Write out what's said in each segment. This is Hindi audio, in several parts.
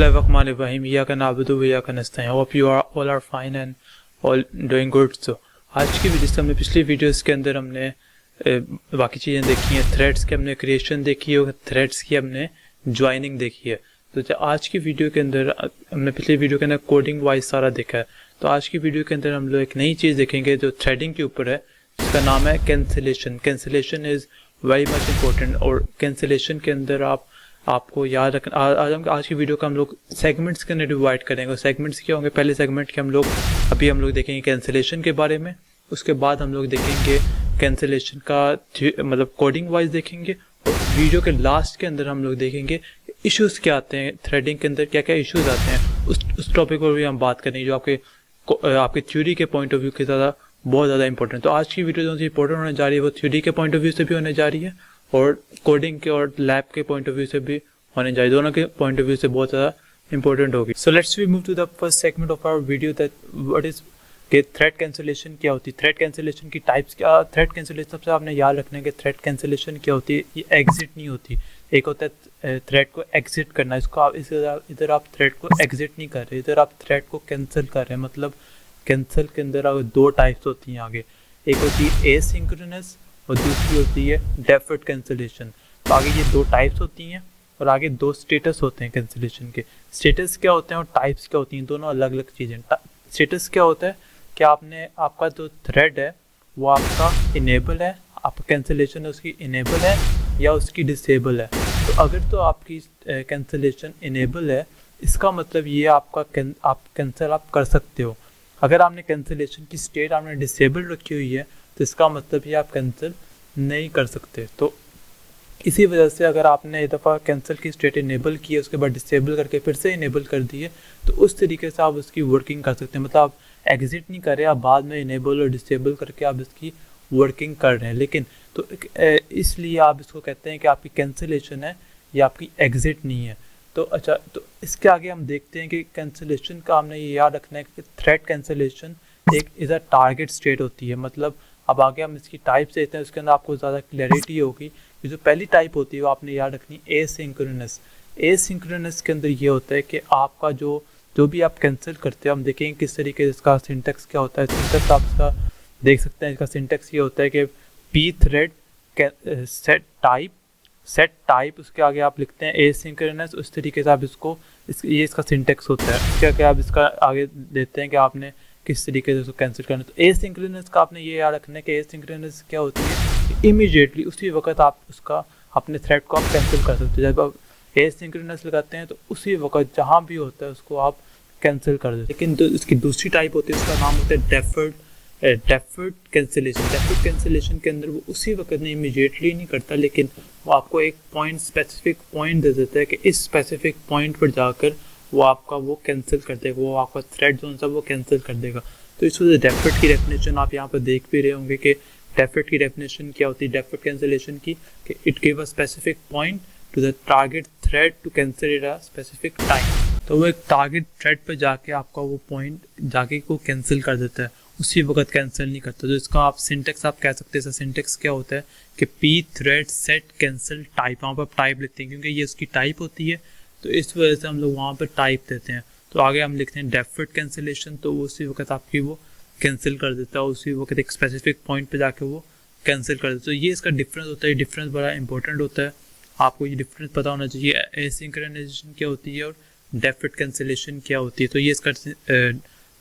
बिस्मिल्लाहिर्रहमानिर्रहीम इय्याका नअबुदु व इय्याका नस्तईन। Hope you are all are fine and all doing good. So आज की वीडियो से हमने पिछली वीडियोस के अंदर हमने बाकी चीज़ें देखी हैं। थ्रेड्स की हमने क्रिएशन देखी है और थ्रेड्स की हमने ज्वाइनिंग देखी है। तो आज की वीडियो के अंदर हमने पिछली वीडियो के अंदर कोडिंग वाइज सारा देखा है। तो आज की वीडियो के अंदर हम लोग एक नई चीज़ देखेंगे जो थ्रेडिंग के ऊपर है, जिसका नाम है cancellation. Cancellation is very much important. और कैंसिलेशन के अंदर आपको याद रखना, आज की वीडियो का हम लोग सेगमेंट्स के अंदर डिवाइड करेंगे। सेगमेंट्स क्या होंगे? पहले सेगमेंट के हम लोग देखेंगे कैंसिलेशन के बारे में। उसके बाद हम लोग देखेंगे कैंसिलेशन का मतलब कोडिंग वाइज देखेंगे। और वीडियो के लास्ट के अंदर हम लोग देखेंगे इश्यूज़ क्या आते हैं थ्रेडिंग के अंदर, क्या क्या इश्यूज़ आते हैं। उस टॉपिक पर भी हम बात करेंगे जो आपके थ्योरी के पॉइंट ऑफ व्यू के बहुत ज़्यादा इंपॉर्टेंट। तो आज की वीडियो जो इंपॉर्टेंट होने जा रही है वो थ्योरी के पॉइंट ऑफ व्यू से भी होने जा रही है और कोडिंग के और लैब के पॉइंट ऑफ व्यू से भी होने जा रही है। दोनों के पॉइंट ऑफ व्यू से बहुत ज़्यादा इंपॉर्टेंट होगी। So let's we move to the first segment of our video, that what is कि थ्रेड कैंसिलेशन क्या होती है। थ्रेड कैंसिलेशन की टाइप्स क्या। थ्रेड कैंसिलेशन सबसे आपने याद रखना है कि थ्रेड कैंसिलेशन क्या होती है। ये एग्जिट नहीं होती। एक होता है थ्रेड को एग्जिट करना, इसको आप इधर आप थ्रेड को एग्जिट नहीं कर रहे, इधर आप थ्रेड को कैंसिल कर रहे हैं। मतलब कैंसिल के अंदर दो टाइप्स होती हैं आगे, एक होती है एसिंक्रोनस और दूसरी होती है डेफर्ड कैंसिलेशन। तो आगे ये दो टाइप्स होती हैं और आगे दो स्टेटस होते हैं कैंसिलेशन के। स्टेटस क्या होते हैं और टाइप्स क्या होती हैं, दोनों अलग अलग चीज़ें। स्टेटस क्या होता है कि आपका जो थ्रेड है वो आपका इनेबल है, आपका कैंसिलेशन है उसकी इनेबल है या उसकी डिसेबल है। तो अगर तो आपकी कैंसिलेशन इनेबल है, इसका मतलब ये आप कैंसिल आप कर सकते हो। अगर आपने कैंसिलेशन की स्टेट आपने डिसेबल रखी हुई है तो इसका मतलब ये आप कैंसिल नहीं कर सकते। तो इसी वजह से अगर आपने एक दफ़ा कैंसिल की स्टेट इनेबल की है, उसके बाद डिसेबल करके फिर से इनेबल कर दी है, तो उस तरीके से आप उसकी वर्किंग कर सकते हैं। मतलब आप एग्जिट नहीं कर रहे, आप बाद में इनेबल और डिसेबल करके आप इसकी वर्किंग कर रहे हैं। लेकिन तो इसलिए आप इसको कहते हैं कि आपकी कैंसिलेशन है या आपकी एग्जिट नहीं है। तो अच्छा, तो इसके आगे हम देखते हैं कि कैंसिलेशन का हमने ये याद रखना है कि थ्रेड कैंसिलेशन एक इज़ अ टारगेट स्टेट होती है। मतलब अब आगे हम इसकी टाइप देते हैं, उसके अंदर आपको ज़्यादा क्लैरिटी होगी। जो पहली टाइप होती है वो आपने याद रखनी एसिंक्रोनस। एसिंक्रोनस के अंदर ये होता है कि आपका जो भी आप कैंसिल करते हो, हम देखेंगे किस तरीके से इसका सिंटेक्स क्या होता है। सिंटेक्स आप इसका देख सकते हैं। इसका सिंटेक्स ये होता है कि पी थ्रेड सेट टाइप उसके आगे आप लिखते हैं एसिंक्रोनस। उस तरीके से आप ये इसका सिंटेक्स होता है। उसके आगे आप इसका आगे देते हैं कि आपने किस तरीके से उसको कैंसिल करना है। तो एसिंक्रोनस का आपने ये याद रखना है कि एसिंक्रोनस क्या होती है, इमीडिएटली उसी वक्त आप अपने थ्रेड को आप कैंसिल कर सकते हैं। जब आप एसिंक्रोनस लगाते हैं तो उसी वक्त जहाँ भी होता है उसको आप कैंसिल कर देते हैं। लेकिन जो इसकी दूसरी टाइप होती है उसका नाम होता है डेफर्ड कैंसिलेशन। डेफर्ड कैंसिलेशन के अंदर वो उसी वक्त नहीं, इमीडिएटली नहीं करता, लेकिन वो आपको एक स्पेसिफिक पॉइंट दे देता है कि इस स्पेसिफिक पॉइंट पर जाकर वो कैंसिल कर देगा, वो आपका थ्रेड जोन सा वो कैंसिल कर देगा। तो इस वजह से डेफर्ड की डेफिनेशन आप यहाँ पर देख भी रहे होंगे कि डेफर्ड की डेफिनेशन क्या होती है डेफर्ड कैंसिलेशन की, कि it give a specific point two the target thread to cancel it a specific time. तो वो एक टारगेट थ्रेड पर जाके आपका वो पॉइंट जाके को कैंसिल कर देता है, उसी वक्त कैंसिल नहीं करता। तो इसका आप सिंटेक्स आप कह सकते हैं। सिंटेक्स क्या होता है कि P thread set cancel type. वहाँ पर टाइप लिखते हैं क्योंकि ये उसकी टाइप होती है, तो इस वजह से हम लोग वहाँ पर टाइप देते हैं। तो आगे हम लिखते हैं डेफर्ड कैंसिलेशन, तो वो उसी वक्त आपकी वो कैंसिल कर देता है, उसी वक्त एक स्पेसिफिक पॉइंट पे जाके वो कैंसिल कर देता है। तो ये इसका डिफरेंस होता है। डिफरेंस बड़ा इंपॉर्टेंट होता है, आपको ये डिफरेंस पता होना चाहिए। एसिंक्रोनाइजेशन क्या होती है और डेफर्ड कैंसिलेशन क्या होती है। तो ये इसका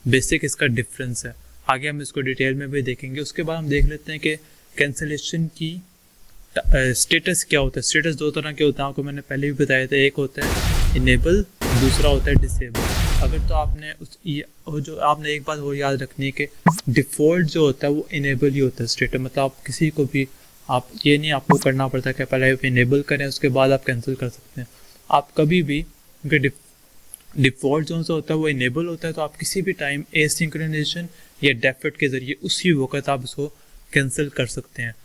बेसिक इसका डिफरेंस है। आगे हम इसको डिटेल में भी देखेंगे। उसके बाद हम देख लेते हैं कि कैंसिलेशन की स्टेटस क्या होता है। स्टेटस दो तरह के होते हैं, आपको मैंने पहले भी बताया था। एक होता है इनेबल, दूसरा होता है डिसेबल। अगर तो आपने जो आपने एक बात और याद रखनी है कि डिफ़ॉल्ट जो होता है वो इनेबल ही होता है स्टेटस। मतलब आप किसी को भी आप ये नहीं आपको करना पड़ता कि पहले आप इनेबल करें उसके बाद आप कैंसिल कर सकते हैं। आप कभी भी क्योंकि डिफ़ॉल्ट जो होता है वो इनेबल होता है, तो आप किसी भी टाइम एसिंक्रोनाइजेशन या डेफर्ड के ज़रिए उसी वक्त आप इसको कैंसिल कर सकते हैं।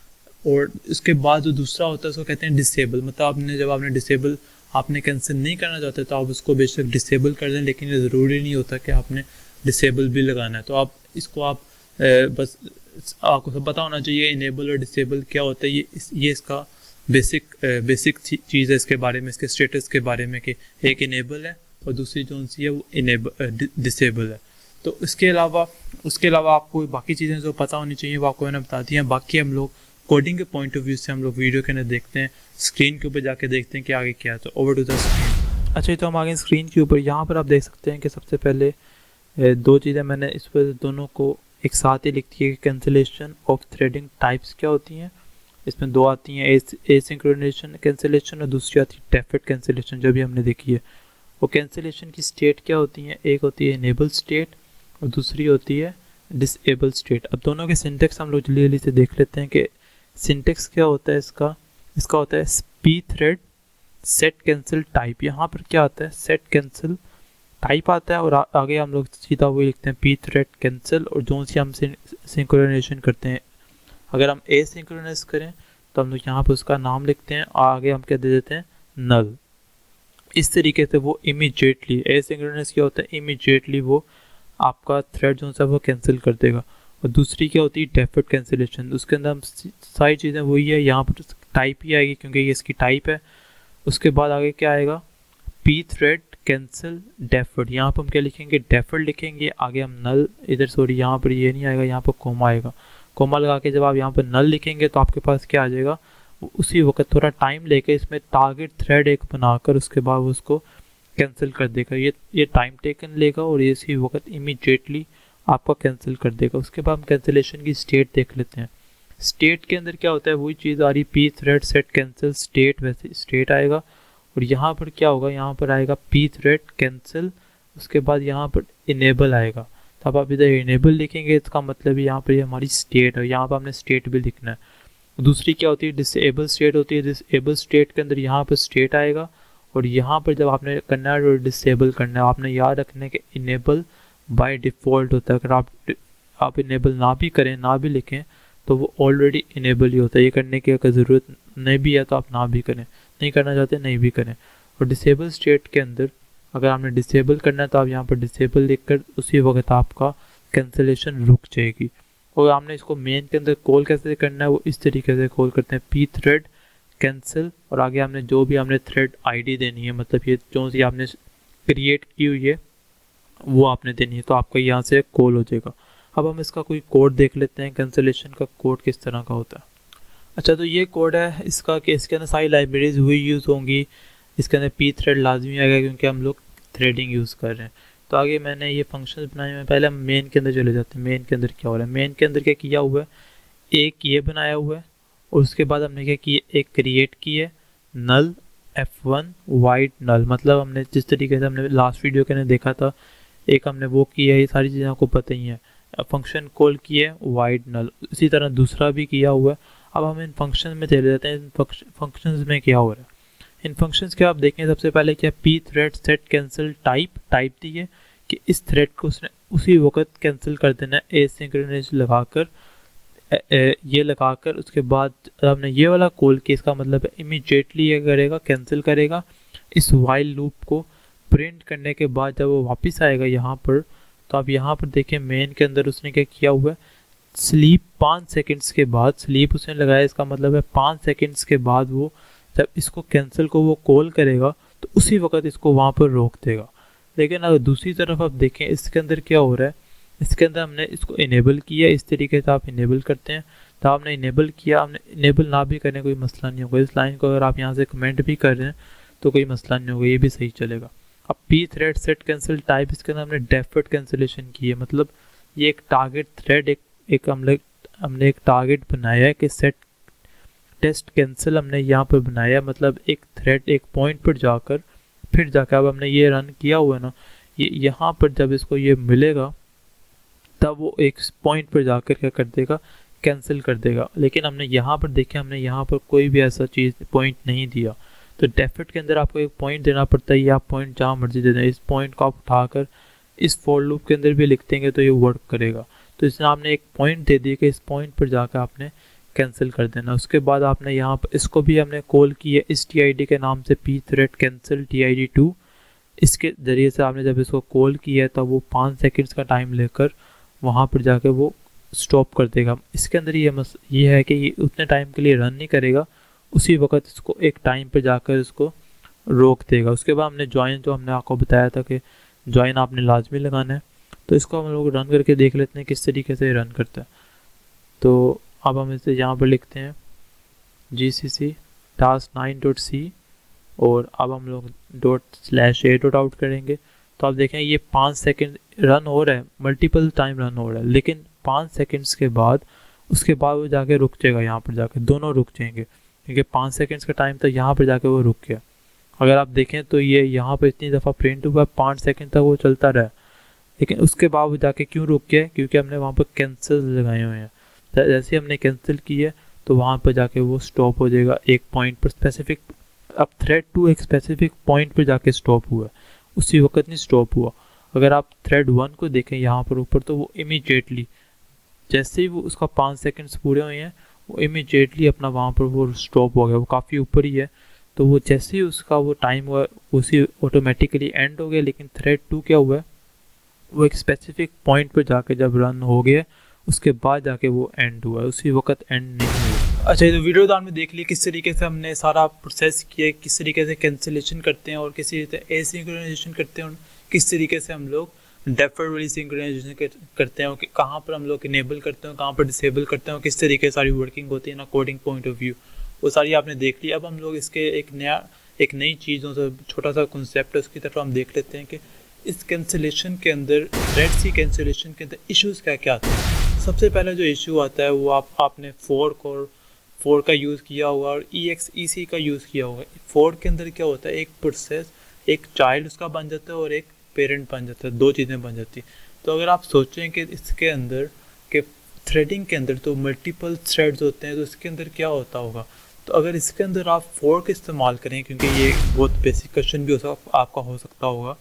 और इसके बाद जो दूसरा होता है उसको कहते हैं डिसेबल। मतलब जब आपने डिसेबल आपने कैंसिल नहीं करना चाहते तो आप उसको बेशक डिसेबल कर दें, लेकिन ये ज़रूरी नहीं होता कि आपने डिसेबल भी लगाना है। तो आप इसको बस आपको सब पता होना चाहिए इनेबल और डिसेबल क्या होता है। ये इसका बेसिक चीज़ है इसके बारे में, इसके स्टेटस के बारे में कि एक इनेबल है और दूसरी जो सी है वो डिसेबल है। तो उसके अलावा आपको बाकी चीज़ें जो पता होनी चाहिए वो आपको मैंने बता दी हैं। बाकी हम लोग कोडिंग के पॉइंट ऑफ व्यू से हम लोग वीडियो के अंदर देखते हैं, स्क्रीन के ऊपर जाके देखते हैं कि आगे क्या है। तो ओवर टू द स्क्रीन। अच्छा, तो हम आगे स्क्रीन के ऊपर यहाँ पर आप देख सकते हैं कि सबसे पहले दो चीज़ें मैंने इस पर दोनों को एक साथ ही लिखती है कि कैंसिलेशन ऑफ थ्रेडिंग टाइप्स क्या होती हैं। इसमें दो आती हैं, एसिंक्रोनाइजेशन कैंसिलेशन और दूसरी आती है डेफर्ड कैंसिलेशन, जो भी हमने देखी है। वो कैंसिलेशन की स्टेट क्या होती हैं, एक होती है इनेबल स्टेट और दूसरी होती है डिसेबल स्टेट। अब दोनों के सिंटेक्स हम लोग जल्दी जल्दी से देख लेते हैं कि सिंटेक्स क्या होता है इसका होता है P thread set cancel type. यहाँ पर क्या आता है, सेट कैंसिल टाइप आता है और आगे हम लोग सीधा वही लिखते हैं पी थ्रेड कैंसिल, और जो सी हम सिंक्रोनाइजेशन करते हैं। अगर हम ए सिंक्रोनाइज करें तो हम लोग यहाँ पर उसका नाम लिखते हैं और आगे हम क्या दे देते हैं, नल। इस तरीके से वो इमीडिएटली ए सिंक्रोनाइज क्या होता है, इमीडिएटली वो आपका थ्रेड जो है वो कैंसिल कर देगा। और दूसरी क्या होती है डेफर्ड कैंसिलेशन, उसके अंदर हम सारी चीज़ें वही है, यहाँ पर टाइप ही आएगी क्योंकि ये इसकी टाइप है। उसके बाद आगे क्या आएगा, पी थ्रेड कैंसिल डेफर्ड। यहाँ पर हम क्या लिखेंगे, डेफर्ड लिखेंगे, आगे हम नल, इधर सॉरी यहाँ पर ये नहीं आएगा, यहाँ पर कोमा आएगा। कोमा लगा के जब आप यहाँ पर नल लिखेंगे तो आपके पास क्या आ जाएगा, उसी वक्त थोड़ा टाइम लेके इसमें टारगेट थ्रेड एक बनाकर उसके बाद उसको कैंसिल कर देगा। ये टाइम टेकन लेगा और ये इसी वक्त इमीडिएटली आपका कैंसिल कर देगा। उसके बाद हम कैंसिलेशन की स्टेट देख लेते हैं। स्टेट के अंदर क्या होता है, वही चीज़ आ रही, P thread set cancel state, वैसे स्टेट आएगा। और यहाँ पर क्या होगा, यहाँ पर आएगा पी थ्रेड कैंसिल, उसके बाद यहाँ पर इनेबल आएगा। तो अब आप इधर इनेबल लिखेंगे, इसका मतलब यहाँ पर ये हमारी स्टेट है, यहाँ पर हमने स्टेट भी लिखना है। दूसरी क्या होती है, डिसेबल स्टेट होती है। डिसेबल स्टेट के अंदर यहाँ पर स्टेट आएगा और यहाँ पर जब आपने करना है और डिसेबल करना है, आपने याद रखना है कि इनेबल बाय डिफ़ॉल्ट होता है। अगर आप इनेबल ना भी करें, ना भी लिखें, तो वो ऑलरेडी इनेबल ही होता है। ये करने की अगर ज़रूरत नहीं भी है तो आप ना भी करें, नहीं करना चाहते नहीं भी करें। और डिसेबल स्टेट के अंदर अगर आपने डिसेबल करना है तो आप यहाँ पर डिसेबल लिखकर उसी वक्त आपका कैंसिलेशन रुक जाएगी। और आपने इसको मेन के अंदर कॉल कैसे करना है, वो इस तरीके से कॉल करते हैं, पी थ्रेड कैंसिल, और आगे हमने जो भी हमने थ्रेड आईडी देनी है, मतलब ये जो सी आपने क्रिएट की हुई है वो आपने देनी है, तो आपका यहाँ से कॉल हो जाएगा। अब हम इसका कोई कोड देख लेते हैं, कैंसिलेशन का कोड किस तरह का होता है। अच्छा, तो ये कोड है इसका कि इसके अंदर सारी लाइब्रेरीज हुई यूज़ होंगी। इसके अंदर पी थ्रेड लाजमी आएगा क्योंकि हम लोग थ्रेडिंग यूज़ कर रहे हैं। तो आगे मैंने ये फंक्शंस बनाए हुए हैं। पहले हम मेन के अंदर चले जाते हैं। मेन के अंदर क्या हो रहा है, मेन के अंदर क्या किया हुआ है, एक ये बनाया हुआ है और उसके बाद हमने क्या किया, एक क्रिएट की है नल F1 वाइड नल। मतलब हमने जिस तरीके से हमने लास्ट वीडियो के अंदर देखा था, एक हमने वो किया है, ये सारी चीज़ें आपको पता ही है। फंक्शन कॉल किया है वाइड नल, इसी तरह दूसरा भी किया हुआ है। अब हम इन फंक्शन में चले जाते हैं। इन फंक्शंस में क्या हो रहा है, इन फंक्शंस के आप देखें, सबसे पहले क्या, P thread set cancel type दी है कि इस थ्रेड को उसने उसी वक्त कैंसिल कर देना है, एसिंक्रोनस लगाकर ये लगाकर। उसके बाद हमने ये वाला कॉल किया, इसका मतलब इमीडिएटली ये करेगा, कैंसिल करेगा। इस वाइल लूप को प्रिंट करने के बाद जब वो वापस आएगा यहाँ पर, तो आप यहाँ पर देखें मेन के अंदर उसने क्या किया हुआ है, स्लीप 5 सेकंड्स के बाद स्लीप उसने लगाया। इसका मतलब है 5 सेकंड्स के बाद वो जब इसको कैंसिल को वो कॉल करेगा तो उसी वक्त इसको वहाँ पर रोक देगा। लेकिन अगर दूसरी तरफ आप देखें, इसके अंदर क्या हो रहा है, इसके अंदर हमने इसको इनेबल किया। इस तरीके से आप इनेबल करते हैं, तो आपने इनेबल किया, हमने इनेबल ना भी करने कोई मसला नहीं होगा। इस लाइन को अगर आप यहाँ से कमेंट भी कर रहे हैं तो कोई मसला नहीं होगा, ये भी सही चलेगा। अब P thread set cancel type, इसके अंदर हमने डेफर्ड कैंसिलेशन की है। मतलब ये एक टारगेट थ्रेड, एक हमने एक टारगेट बनाया है कि सेट टेस्ट कैंसिल हमने यहाँ पर बनाया। मतलब एक थ्रेड एक पॉइंट पर जाकर फिर जाकर अब हमने ये रन किया हुआ है ना, ये यहाँ पर जब इसको ये मिलेगा तब वो एक पॉइंट पर जाकर क्या कर देगा, कैंसिल कर देगा। लेकिन हमने यहाँ पर देखे, हमने यहाँ पर कोई भी ऐसा चीज़ पॉइंट नहीं दिया। तो डेफर्ड के अंदर आपको एक पॉइंट देना पड़ता है, या आप पॉइंट जहाँ मर्जी दे दें। इस पॉइंट को आप उठाकर इस फॉर लूप के अंदर भी लिख देंगे तो ये वर्क करेगा। तो इसमें आपने एक पॉइंट दे दिया कि इस पॉइंट पर जाकर आपने कैंसिल कर देना। उसके बाद आपने यहाँ पर इसको भी हमने कॉल किया इस TID के नाम से, पी थ्रेड कैंसिल TID2। इसके ज़रिए से आपने जब इसको कॉल किया तो वो 5 सेकंड्स का टाइम लेकर वहाँ पर जाके वो स्टॉप कर देगा। इसके अंदर ये है कि ये उतने टाइम के लिए रन नहीं करेगा, उसी वक्त इसको एक टाइम पर जाकर इसको रोक देगा। उसके बाद हमने ज्वाइन, जो हमने आपको बताया था कि ज्वाइन आपने लाजमी लगाना है, तो इसको हम लोग रन करके देख लेते हैं किस तरीके से रन करता है। तो अब हम इसे यहाँ पर लिखते हैं gcc task9.c और अब हम लोग ./a.out करेंगे। तो आप देखें ये 5 सेकंड रन हो रहा है, मल्टीपल टाइम रन हो रहा है, लेकिन 5 सेकंड्स के बाद उसके बाद वो जाके रुक जाएगा। यहाँ पर जाके दोनों रुक जाएंगे क्योंकि 5 सेकंड्स का टाइम था, यहाँ पर जाके वो रुक गया। अगर आप देखें तो ये यहाँ पर इतनी दफ़ा प्रिंट हुआ, 5 सेकंड तक वो चलता रहा, लेकिन उसके बाद वो जाके क्यों रुक गया? क्योंकि हमने वहाँ पर कैंसिल लगाए हुए हैं। जैसे हमने कैंसिल किया तो वहाँ पर जाके वो स्टॉप हो जाएगा एक पॉइंट पर स्पेसिफिक। अब थ्रेड 2 एक स्पेसिफिक पॉइंट पर जाके स्टॉप हुआ, उसी वक्त नहीं स्टॉप हुआ। अगर आप थ्रेड 1 को देखें यहाँ पर ऊपर, तो वो इमीडिएटली जैसे ही वो उसका 5 सेकंड्स पूरे हुए हैं, वो इमीडिएटली अपना वहाँ पर वो स्टॉप हो गया। वो काफ़ी ऊपर ही है, तो वो जैसे ही उसका वो टाइम हुआ उसी ऑटोमेटिकली एंड हो गया। लेकिन थ्रेड 2 क्या हुआ है, वो एक स्पेसिफिक पॉइंट पर जाके जब रन हो गया उसके बाद जाके वो एंड हुआ है, उसी वक्त एंड नहीं हुआ। अच्छा, तो वीडियो दान में देख लिया किस तरीके से हमने सारा प्रोसेस किया, किस तरीके से कैंसिलेशन करते हैं और किस तरीके से एसिंक्रोनाइजेशन करते हैं और किस तरीके से हम लोग डेफर्ड वाली सिंक्रोनाइजेशन करते हैं, कि कहाँ पर हम लोग इनेबल करते हैं, कहाँ पर डिसेबल करते हैं और किस तरीके से सारी वर्किंग होती है ना कोडिंग पॉइंट ऑफ व्यू, वो सारी आपने देख ली। अब हम लोग इसके एक नई चीज़ों से छोटा सा कॉन्सेप्ट है, उसकी तरफ हम देख लेते हैं कि इस कैंसिलेशन के अंदर, थ्रेड सी कैंसिलेशन के अंदर इश्यूज़ क्या क्या आते हैं। सबसे पहले जो इशू आता है वो आपने फोर्क का यूज़ किया होगा और EXEC का यूज़ किया होगा। फोर्क के अंदर क्या होता है, एक प्रोसेस, एक चाइल्ड उसका बन जाता है और एक पेरेंट बन जाता है, दो चीज़ें बन जाती हैं। तो अगर आप सोचें कि इसके अंदर के थ्रेडिंग के अंदर तो मल्टीपल थ्रेड्स होते हैं, तो इसके अंदर क्या होता होगा। तो अगर इसके अंदर आप फोर्क इस्तेमाल करें, क्योंकि ये बहुत बेसिक क्वेश्चन भी आपका हो सकता होगा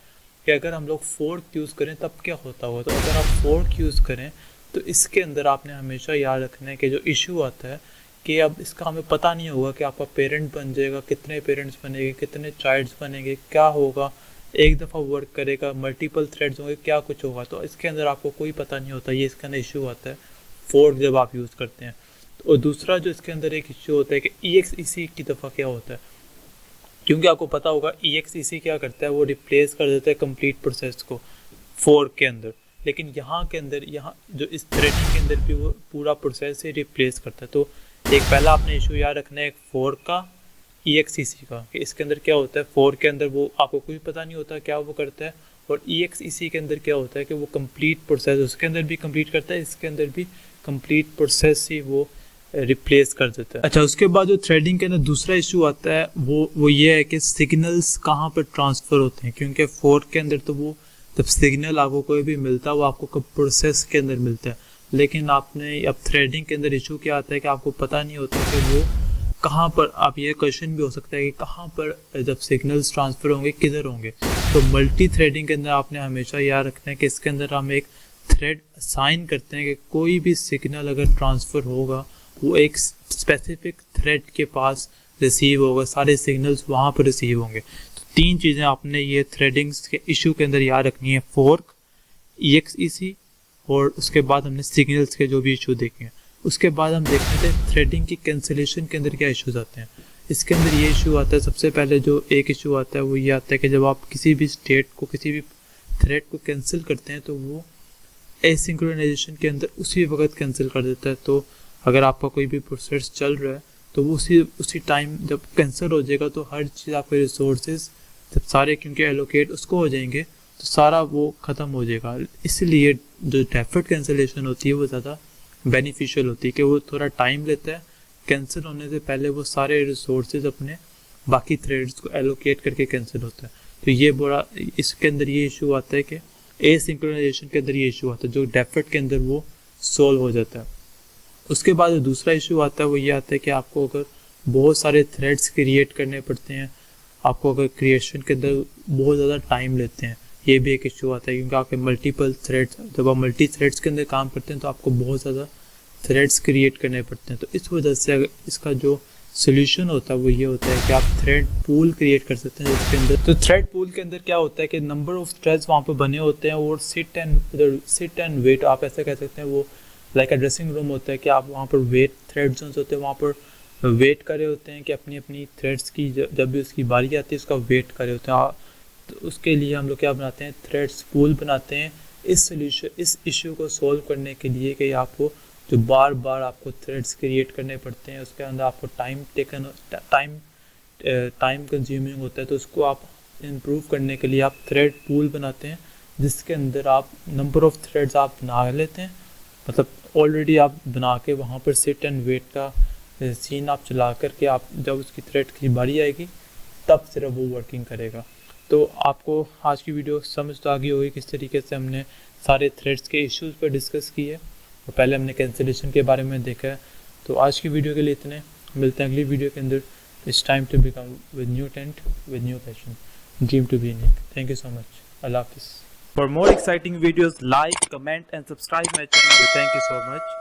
कि अगर हम लोग फोर्क यूज़ करें तब क्या होता होगा। तो अगर आप फोर्क यूज़ करें तो इसके अंदर आपने हमेशा याद रखना है कि जो इशू आता है कि अब इसका हमें पता नहीं होगा कि आपका पेरेंट बन जाएगा, कितने पेरेंट्स बनेंगे, कितने चाइल्ड्स बनेंगे, क्या होगा, एक दफ़ा वर्क करेगा, मल्टीपल थ्रेड्स होंगे, क्या कुछ होगा। तो इसके अंदर आपको कोई पता नहीं होता, ये इसके अंदर इशू आता है फोर्क जब आप यूज़ करते हैं। और दूसरा जो इसके अंदर एक इशू होता है कि EXEC की दफ़ा क्या होता है, क्योंकि आपको पता होगा EXEC क्या करता है, वो रिप्लेस कर देता है कंप्लीट प्रोसेस को फोर्क के अंदर। लेकिन यहाँ के अंदर, यहाँ जो इस थ्रेडिंग के अंदर भी वो पूरा प्रोसेस ही रिप्लेस करता है। तो एक पहला आपने इशू याद रखना है, एक फोर्क का, EXEC का, कि इसके अंदर क्या होता है। फोर्क के अंदर वो आपको कोई पता नहीं होता क्या वो करता है, और EXEC के अंदर क्या होता है कि वो कंप्लीट प्रोसेस उसके अंदर भी कंप्लीट करता है, इसके अंदर भी कंप्लीट प्रोसेस ही वो रिप्लेस कर देता है। अच्छा, उसके बाद जो थ्रेडिंग के अंदर दूसरा इशू आता है वो ये है कि सिग्नल्स कहाँ पर ट्रांसफ़र होते हैं, क्योंकि फोर्क के अंदर तो वो जब सिग्नल आपको कोई भी मिलता है वो आपको प्रोसेस के अंदर मिलता है। लेकिन आपने अब थ्रेडिंग के अंदर इशू क्या आता है कि आपको पता नहीं होता कि वो कहाँ पर, आप ये क्वेश्चन भी हो सकता है कि कहाँ पर जब सिग्नल्स ट्रांसफ़र होंगे किधर होंगे। तो मल्टी थ्रेडिंग के अंदर आपने हमेशा याद रखना है कि इसके अंदर हम एक थ्रेड असाइन करते हैं कि कोई भी सिग्नल अगर ट्रांसफ़र होगा वो एक स्पेसिफिक थ्रेड के पास रिसीव होगा, सारे सिग्नल्स वहाँ पर रिसीव होंगे। तो 3 चीज़ें आपने ये थ्रेडिंग्स के इशू के अंदर याद रखनी है, फोर्क, EXEC और उसके बाद हमने सिग्नल्स के जो भी इशू देखे हैं। उसके बाद हम देखते हैं थ्रेडिंग की कैंसिलेशन के अंदर क्या इश्यूज आते हैं। इसके अंदर ये इशू आता है, सबसे पहले जो एक इशू आता है वो ये आता है कि जब आप किसी भी स्टेट को, किसी भी थ्रेड को कैंसिल करते हैं तो वो एसिंक्रोनाइजेशन के अंदर उसी वक्त कैंसिल कर देता है। तो अगर आपका कोई भी प्रोसेस चल रहा है तो वो उसी टाइम जब कैंसिल हो जाएगा तो हर चीज़, आपके रिसोर्सेज जब सारे क्योंकि एलोकेट उसको हो जाएंगे तो सारा वो ख़त्म हो जाएगा। इसलिए जो डेफर्ड कैंसिलेशन होती है वो ज़्यादा बेनिफिशियल होती है कि वो थोड़ा टाइम लेता है, कैंसिल होने से पहले वो सारे रिसोर्सेज अपने बाकी थ्रेड्स को एलोकेट करके कैंसिल होता है। तो ये बड़ा, इसके अंदर ये इशू आता है कि एसिंक्रोनाइजेशन के अंदर ये इशू आता है, जो डेफर्ड के अंदर वो सोल्व हो जाता है। उसके बाद जो दूसरा इशू आता है वो ये आता है कि आपको अगर बहुत सारे थ्रेड्स क्रिएट करने पड़ते हैं, आपको अगर क्रिएशन के अंदर बहुत ज़्यादा टाइम लेते हैं, ये भी एक इशू आता है क्योंकि आपके मल्टीपल थ्रेड्स, जब आप मल्टी थ्रेड्स के अंदर काम करते हैं तो आपको बहुत ज़्यादा थ्रेड्स क्रिएट करने पड़ते हैं। तो इस वजह से अगर इसका जो सोल्यूशन होता है वो ये होता है कि आप थ्रेड पूल क्रिएट कर सकते हैं जिसके अंदर, तो थ्रेड पूल के अंदर क्या होता है कि नंबर ऑफ थ्रेड्स वहाँ पर बने होते हैं और सिट एंड वेट, आप ऐसा कह सकते हैं, वो लाइक अ ड्रेसिंग रूम होता है कि आप वहाँ पर वेट थ्रेड जोन्स होते हैं, वहाँ पर वेट कर रहे होते हैं कि अपनी अपनी थ्रेड्स की जब भी उसकी बारी आती है उसका वेट कर रहे होते हैं। तो उसके लिए हम लोग क्या बनाते हैं, थ्रेड्स पूल बनाते हैं इस इशू को सॉल्व करने के लिए कि आपको जो बार बार आपको थ्रेड्स क्रिएट करने पड़ते हैं, उसके अंदर आपको टाइम कंज्यूमिंग होता है। तो उसको आप इम्प्रूव करने के लिए आप थ्रेड पूल बनाते हैं, जिसके अंदर आप नंबर ऑफ़ थ्रेड्स आप बना लेते हैं, मतलब ऑलरेडी आप बना के वहाँ पर सिट एंड वेट का सीन आप चला करके आप जब उसकी थ्रेड की बारी आएगी तब सिर्फ वो वर्किंग करेगा। तो आपको आज की वीडियो समझ तो आ गई होगी किस तरीके से हमने सारे थ्रेड्स के इश्यूज़ पर डिस्कस किए और पहले हमने कैंसिलेशन के बारे में देखा है। तो आज की वीडियो के लिए इतने, मिलते हैं अगली वीडियो के अंदर। It's time to become with new tent with new passion, dream to be unique. Thank you so much. अल्लाह हाफिज़। For more exciting videos, like, comment and subscribe my channel. Thank you so much.